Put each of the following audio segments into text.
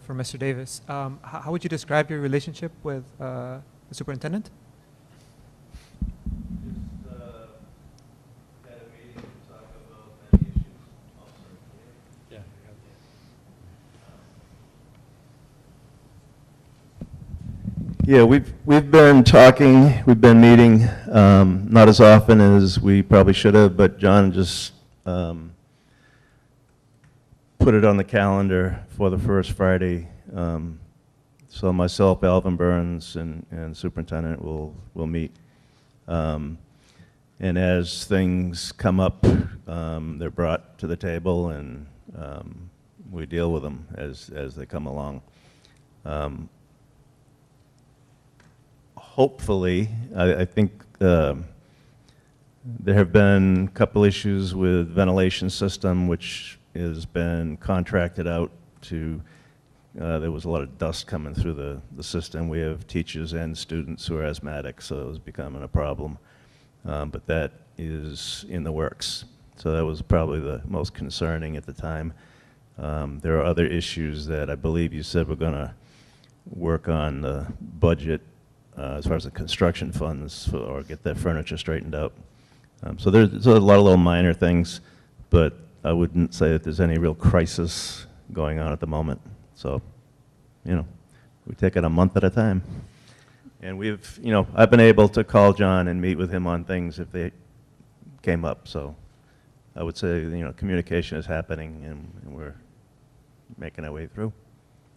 for Mr. Davis. How would you describe your relationship with the superintendent? Had a meeting to talk about many issues. Also, yeah, we've been talking. We've been meeting, not as often as we probably should have, but John just put it on the calendar for the first Friday. So myself, Alvin Burns, and superintendent will meet. And as things come up, they're brought to the table, and we deal with them as they come along. Hopefully, I think there have been a couple issues with ventilation system, which has been contracted out to, there was a lot of dust coming through the system. We have teachers and students who are asthmatic, so it was becoming a problem. But that is in the works. So that was probably the most concerning at the time. There are other issues that I believe you said we're going to work on the budget as far as the construction funds or get that furniture straightened out. So there's a lot of little minor things, but I wouldn't say that there's any real crisis going on at the moment. So, you know, we take it a month at a time. And we've, you know, I've been able to call John and meet with him on things if they came up. So I would say, you know, communication is happening, and we're making our way through.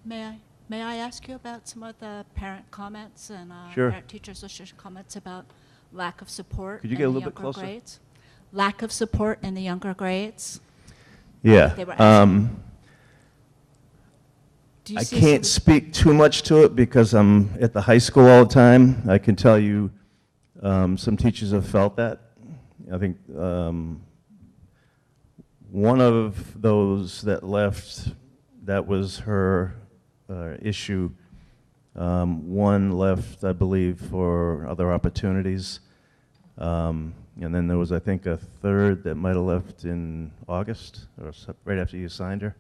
May I ask you about some of the parent comments and Sure. parent-teacher association comments about lack of support Could you in get a the little bit younger closer? grades? Lack of support in the younger grades? Yeah. They were asking. Do you I see can't some- speak too much to it because I'm at the high school all the time. I can tell you some teachers have felt that. I think one of those that left, that was her issue. One left, I believe, for other opportunities. And then there was, I think, a third that might have left in August, or right after you signed her.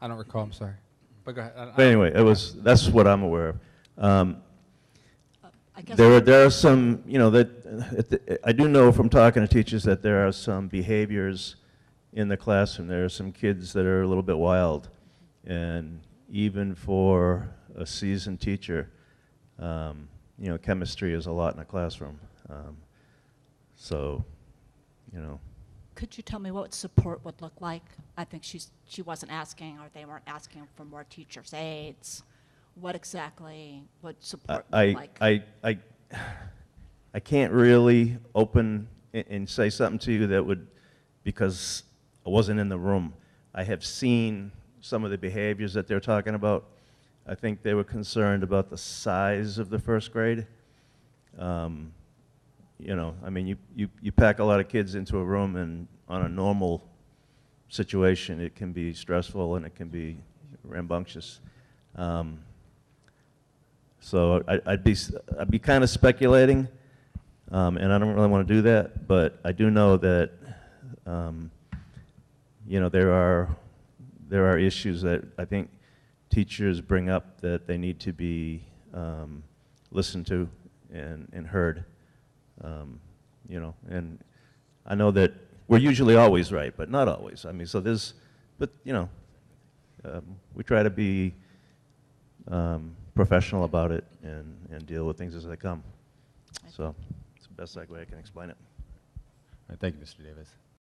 I don't recall, I'm sorry. But go ahead. But anyway, that's what I'm aware of. I guess There are some, you know, I do know from talking to teachers that there are some behaviors in the classroom. There are some kids that are a little bit wild. And even for a seasoned teacher, you know, chemistry is a lot in a classroom. So, you know. Could you tell me what support would look like? I think she wasn't asking, or they weren't asking for more teachers' aides. What exactly would support look like? I can't really open and say something to you that would, because I wasn't in the room. I have seen some of the behaviors that they're talking about. I think they were concerned about the size of the first grade. You know, I mean, you pack a lot of kids into a room, and on a normal situation, it can be stressful and it can be rambunctious. So I'd be kind of speculating, and I don't really want to do that. But I do know that you know, there are issues that I think teachers bring up that they need to be listened to and heard. You know, and I know that we're usually always right, but not always. I mean, so but you know, we try to be professional about it and deal with things as they come. So it's the best way I can explain it. All right, thank you, Mr. Davis.